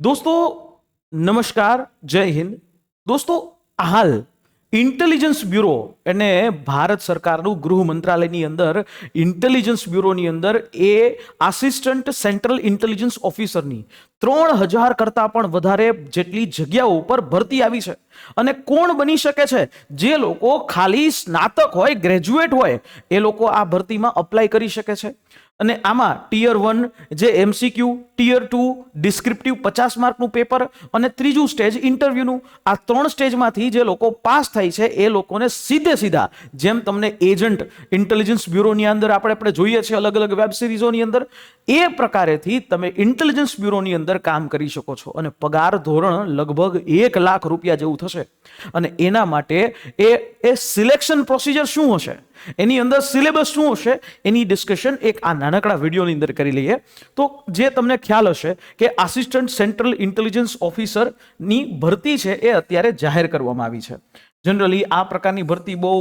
दोस्तों नमस्कार, जय हिंद। दोस्तों हाल इंटेलिजन्स ब्यूरो एने भारत सरकारનું ગૃહ મંત્રાલયની અંદર ઇન્ટેલિજન્સ બ્યુરોની અંદર એ આસિસ્ટન્ટ સેન્ટ્રલ ઇન્ટેલિજન્સ ઓફિસરની 3000 કરતા પણ વધારે જેટલી જગ્યાઓ ઉપર ભરતી આવી છે। અને કોણ બની શકે છે? જે લોકો ખાલી સ્નાતક હોય, ગ્રેજ્યુએટ હોય, એ લોકો આ ભરતીમાં અપ્લાય કરી શકે છે। અને આમાં ટીયર 1 જે એમસીક્યુ, ટીયર 2 ડિસ્ક્રિપ્ટિવ 50 માર્કનું પેપર અને ત્રીજું સ્ટેજ ઇન્ટરવ્યુનું, આ ત્રણ સ્ટેજમાંથી જે લોકો પાસ થાય છે એ લોકોને સીધે સીધા, જેમ તમને એજન્ટ ઇન્ટેલિજન્સ બ્યુરોની અંદર આપણે જોઈએ છે અલગ અલગ વેબ સિરીઝોની અંદર, એ પ્રકારેથી તમે ઇન્ટેલિજન્સ બ્યુરોની અંદર કામ કરી શકો છો। અને પગાર ધોરણ લગભગ 1 લાખ રૂપિયા જેવું થશે। અને એના માટે એ સિલેક્શન પ્રોસિજર શું હશે, એની અંદર સિલેબસ શું હશે, એની ડિસ્કશન એક આ નાનકડા વિડીયોની અંદર કરી લઈએ। તો જે તમને ખ્યાલ હશે કે આસિસ્ટન્ટ સેન્ટ્રલ ઇન્ટેલિજન્સ ઓફિસરની ભરતી છે એ અત્યારે જાહેર કરવામાં આવી છે। જનરલી આ પ્રકારની ભરતી બહુ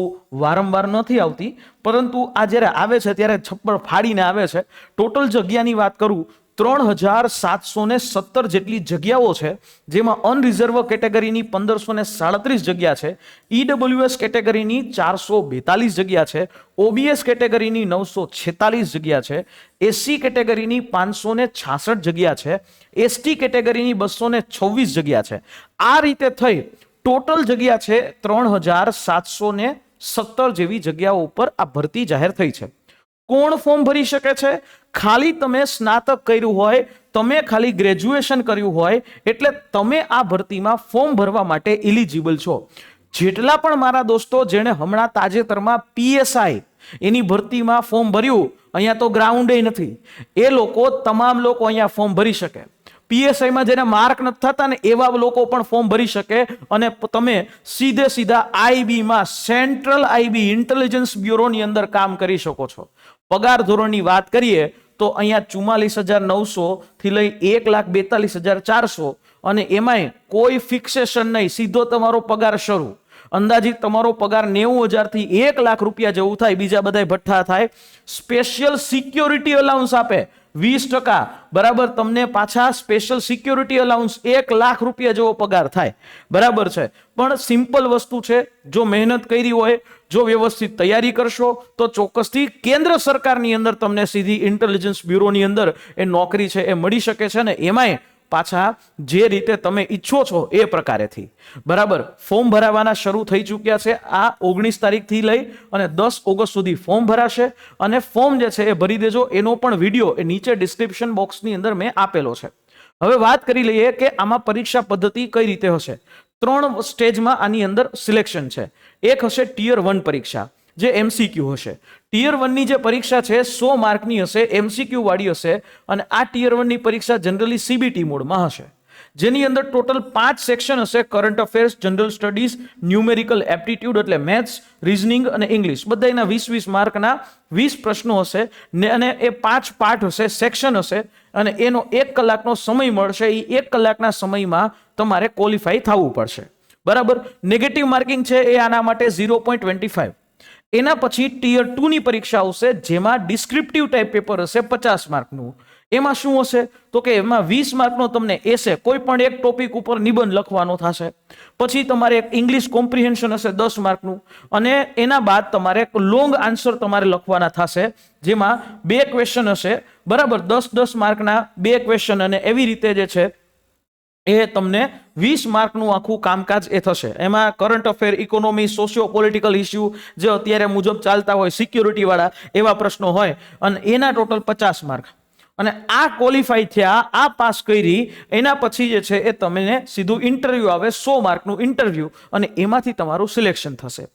વારંવાર નથી આવતી, પરંતુ આ જ્યારે આવે છે ત્યારે છપ્પર ફાડીને આવે છે। ટોટલ જગ્યાની વાત કરું, 3717 જેટલી જગ્યાઓ છે, જેમાં અનરિઝર્વ કેટેગરીની 1537 જગ્યા છે, ઈડબ્લ્યુએસ કેટેગરીની 442 જગ્યા છે, ઓબીએસ કેટેગરીની 946 જગ્યા છે, એસસી કેટેગરીની 566 જગ્યા છે, એસટી કેટેગરીની 226 જગ્યા છે। આ રીતે થઈ ટોટલ જગ્યા છે 3717 જેવી જગ્યાઓ ઉપર આ ભરતી જાહેર થઈ છે। કોણ ફોર્મ ભરી શકે છે? ખાલી તમે સ્નાતક કર્યું હોય, તમે ખાલી ગ્રેજ્યુએશન કર્યું હોય એટલે તમે આ ભરતીમાં ફોર્મ ભરવા માટે એલિજિબલ છો। જેટલા પણ મારા દોસ્તો જેણે હમણાં તાજેતરમાં પીએસઆઈ એની ભરતીમાં ફોર્મ ભર્યું, અહીંયા તો ગ્રાઉન્ડ નથી, એ લોકો તમામ લોકો અહીંયા ફોર્મ ભરી શકે। પીએસઆઈમાં જેને માર્ક નથી થતા ને એવા લોકો પણ ફોર્મ ભરી શકે અને તમે સીધે સીધા આઈબીમાં, સેન્ટ્રલ આઈબી ઇન્ટેલિજન્સ બ્યુરોની અંદર કામ કરી શકો છો। પગાર ધોરણની વાત કરીએ તો અહીંયા 44,900 થી લઈ 1,42,400 અને એમાંય કોઈ ફિક્સેશન નહીં, સીધો તમારો પગાર શરૂ। અંદાજિત તમારો પગાર 90,000 થી 1 લાખ રૂપિયા જેવું થાય, બીજા બધા ભઠ્ઠા થાય। સ્પેશિયલ સિક્યોરિટી અલાઉન્સ આપે 20%, બરાબર, તમને પાછા સ્પેશિયલ સિક્યોરિટી અલાઉન્સ 1 લાખ રૂપિયા જેવો પગાર થાય, બરાબર છે। પણ સિમ્પલ વસ્તુ છે, જો મહેનત કરી હોય, જો વ્યવસ્થિત તૈયારી કરશો તો ચોક્કસથી કેન્દ્ર સરકારની અંદર તમને સીધી ઇન્ટેલિજન્સ બ્યુરોની અંદર એ નોકરી છે એ મળી શકે છે। ને એમાંય પાછા જે રીતે તમે ઈચ્છો છો એ પ્રકારેથી, બરાબર। ફોર્મ ભરાવાના શરૂ થઈ ચૂક્યા છે। આ 19 તારીખથી લઈ અને 10 ઓગસ્ટ સુધી ફોર્મ ભરાશે અને ફોર્મ જે છે એ ભરી દેજો। એનો પણ વિડીયો એ નીચે ડિસ્ક્રિપ્શન બોક્સની અંદર મેં આપેલો છે। હવે વાત કરી લઈએ કે આમાં પરીક્ષા પદ્ધતિ કઈ રીતે હશે। 3 સ્ટેજમાં આની અંદર સિલેક્શન છે। એક હશે ટીયર 1 પરીક્ષા, જે એમસીક્યુ હશે। ટીયર 1 ની જે પરીક્ષા છે 100 માર્કની હશે, એમસીક્યુ વાળી હશે। અને આ ટીયર 1 ની પરીક્ષા જનરલી સીબીટી મોડમાં હશે, જેની અંદર ટોટલ 5 સેક્શન હશે: current affairs, general studies, numerical aptitude એટલે મેથ્સ, રીઝનિંગ અને ઇંગ્લિશ, બધાના 20-20 માર્કના 20 પ્રશ્નો હશે અને એ 5 પાર્ટ હશે, સેક્શન હશે। અને એનો 1 કલાકનો સમય મળશે। એ 1 કલાકના સમયમાં તમારે ક્વોલિફાય થવું પડશે, બરાબર। નેગેટિવ માર્કિંગ છે એ આના માટે 0.25। એના પછી ટીયર 2 ની પરીક્ષા આવશે, જેમાં ડિસ્ક્રિપ્ટિવ ટાઈપ પેપર હશે 50 માર્કનું। એમાં શું હશે તો કે એમાં 20 માર્કનો તમને એસે, કોઈ પણ એક ટોપિક ઉપર નિબંધ લખવાનો થશે। પછી તમારે એક ઇંગ્લિશ કોમ્પ્રિહેન્શન હશે 10 માર્કનું, અને એના બાદ તમારે એક લોંગ આન્સર તમારે લખવાના થશે, જેમાં 2 ક્વેશ્ચન હશે, બરાબર, 10-10 માર્કના 2 ક્વેશ્ચન, અને એવી રીતે જે છે એ તમને 20 માર્કનું આખું કામકાજ એ થશે। એમાં current affair, economy, socio political issue જે અત્યારે મુજબ ચાલતા હોય, સિક્યોરિટી વાળા એવા પ્રશ્નો હોય, અને એના ટોટલ 50 માર્ક। અને આ ક્વોલિફાય થયા, આ પાસ કરી, એના પછી જે છે એ તમને સીધું ઇન્ટરવ્યુ આવે, 100 માર્કનું ઇન્ટરવ્યુ, અને એમાંથી તમારું સિલેક્શન થશે।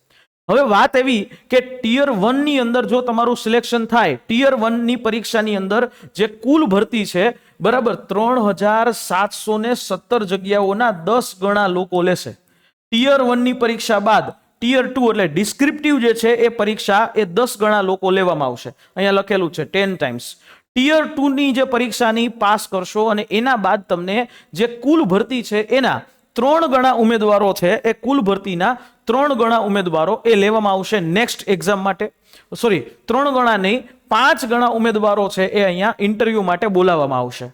હવે વાત એવી કે ટીયર 1 ની અંદર જો તમારું સિલેક્શન થાય, ટીયર 1 ની પરીક્ષાની અંદર જે કુલ ભરતી છે, બરાબર, 3717 જગ્યાઓના 10 ગણા લોકો લેશે। ટીયર 1 ની પરીક્ષા બાદ ટીયર 2 એટલે ડિસ્ક્રિપ્ટિવ જે છે એ પરીક્ષા એ 10 ગણા લોકો લેવામાં આવશે। અહીંયા લખેલું છે 10 ટાઈમ્સ। ટીયર 2 ની જે પરીક્ષાની પાસ કરશો અને એના બાદ તમને જે કુલ ભરતી છે એના 3 ગણા ઉમેદવારો છે, એ કુલ ભરતીના 3 ગણા ઉમેદવારો એ લેવામાં આવશે નેક્સ્ટ એક્ઝામ માટે। સોરી, 3 ગણા નહીં, 5 ગણા ઉમેદવારો છે એ અહીંયા ઇન્ટરવ્યુ માટે બોલાવવામાં આવશે।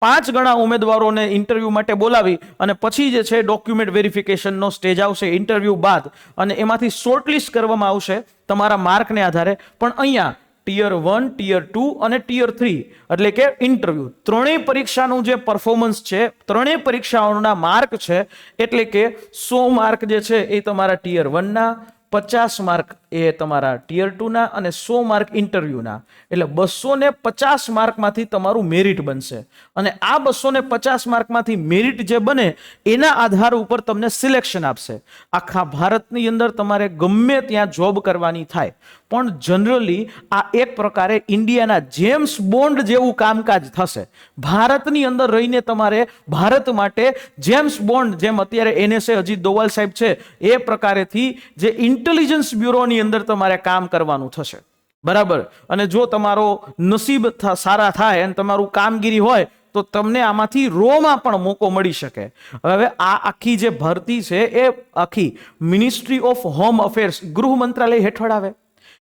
5 ગણા ઉમેદવારોને ઇન્ટરવ્યુ માટે બોલાવી અને પછી જે છે ડોક્યુમેન્ટ વેરિફિકેશનનો સ્ટેજ આવશે ઇન્ટરવ્યુ બાદ, અને એમાંથી શોર્ટલિસ્ટ કરવામાં આવશે તમારા માર્કને આધારે. પણ અહીંયા ટિયર 1, ટિયર 2 અને ટિયર 3 એટલે કે ઇન્ટરવ્યુ ત્રણેય પરીક્ષાનું જે પરફોર્મન્સ છે, ત્રણેય પરીક્ષાઓના માર્ક છે, એટલે કે 100 માર્ક જે છે એ તમારા ટિયર 1 ના, 50 માર્ક એ તમારા ટિયર 2 ના અને 100 માર્ક ઇન્ટરવ્યુના. એટલે 250 માર્કમાંથી તમારું મેરિટ બનશે, અને આ 250 માર્કમાંથી મેરિટ જે બને એના આધાર ઉપર તમને સિલેક્શન આપશે. આખા ભારતની અંદર તમારે ગમે ત્યાં જોબ કરવાની થાય, પણ જનરલી આ એક પ્રકારે ઇન્ડિયાના જેમ્સ બોન્ડ જેવું કામકાજ થશે. ભારતની અંદર રહીને તમારે ભારત માટે જેમ્સ બોન્ડ, જેમ અત્યારે NSA અજીત દોવલ સાહેબ છે એ પ્રકારેથી જે ઇન્ટેલિજન્સ બ્યુરોની અંદર તમારે કામ કરવાનું થશે, બરાબર. અને જો તમારો નસીબ સારા થાય અને તમારું કામગીરી હોય તો તમને આમાંથી રોમાં પણ મોકો મળી શકે. હવે આ આખી જે ભરતી છે એ આખી મિનિસ્ટ્રી ઓફ હોમ અફેર્સ, ગૃહ મંત્રાલય હેઠળ આવે.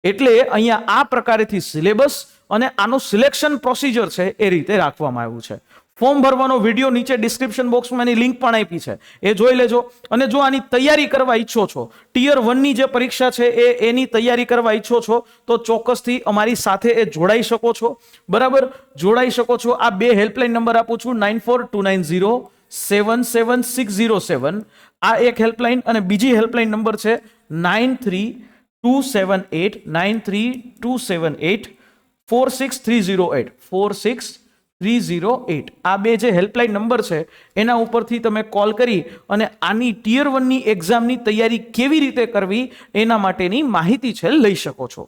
એટલે અહીંયા આ પ્રકારેથી સિલેબસ અને આનું સિલેક્શન પ્રોસિજર છે એ રીતે રાખવામાં આવ્યું છે. ફોર્મ ભરવાનો વિડીયો નીચે ડિસ્ક્રિપ્શન બોક્સમાં એની લિંક પણ આપી છે, એ જોઈ લેજો. અને જો આની તૈયારી કરવા ઈચ્છો છો, ટિયર 1 ની જે પરીક્ષા છે એની તૈયારી કરવા ઈચ્છો છો, તો ચોક્કસથી અમારી સાથે એ જોડાઈ શકો છો, બરાબર. જોડાઈ શકો છો. આ 2 હેલ્પલાઇન નંબર આપું છું, 9429077607. આ એક હેલ્પલાઇન, અને બીજી હેલ્પલાઇન નંબર છે 9327893278 46308 46308. આ 2 જે હેલ્પલાઇન નંબર છે એના ઉપરથી તમે કોલ કરી અને આની ટિયર 1 ની એક્ઝામની તૈયારી કેવી રીતે કરવી એના માટેની માહિતી છે લઈ શકો છો.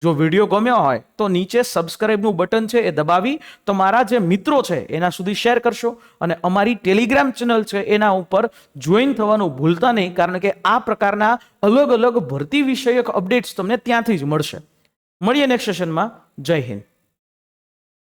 જો વિડીયો ગમ્યો હોય તો નીચે સબસ્ક્રાઇબનું બટન છે એ દબાવી તમારા જે મિત્રો છે એના સુધી શેર કરશો, અને અમારી ટેલિગ્રામ ચેનલ છે એના ઉપર જોઈન થવાનું ભૂલતા નહીં, કારણ કે આ પ્રકારના અલગ અલગ ભરતી વિષયક અપડેટ્સ તમને ત્યાંથી જ મળશે. મળીએ નેક્સ્ટ સેશનમાં. જય હિન્દ.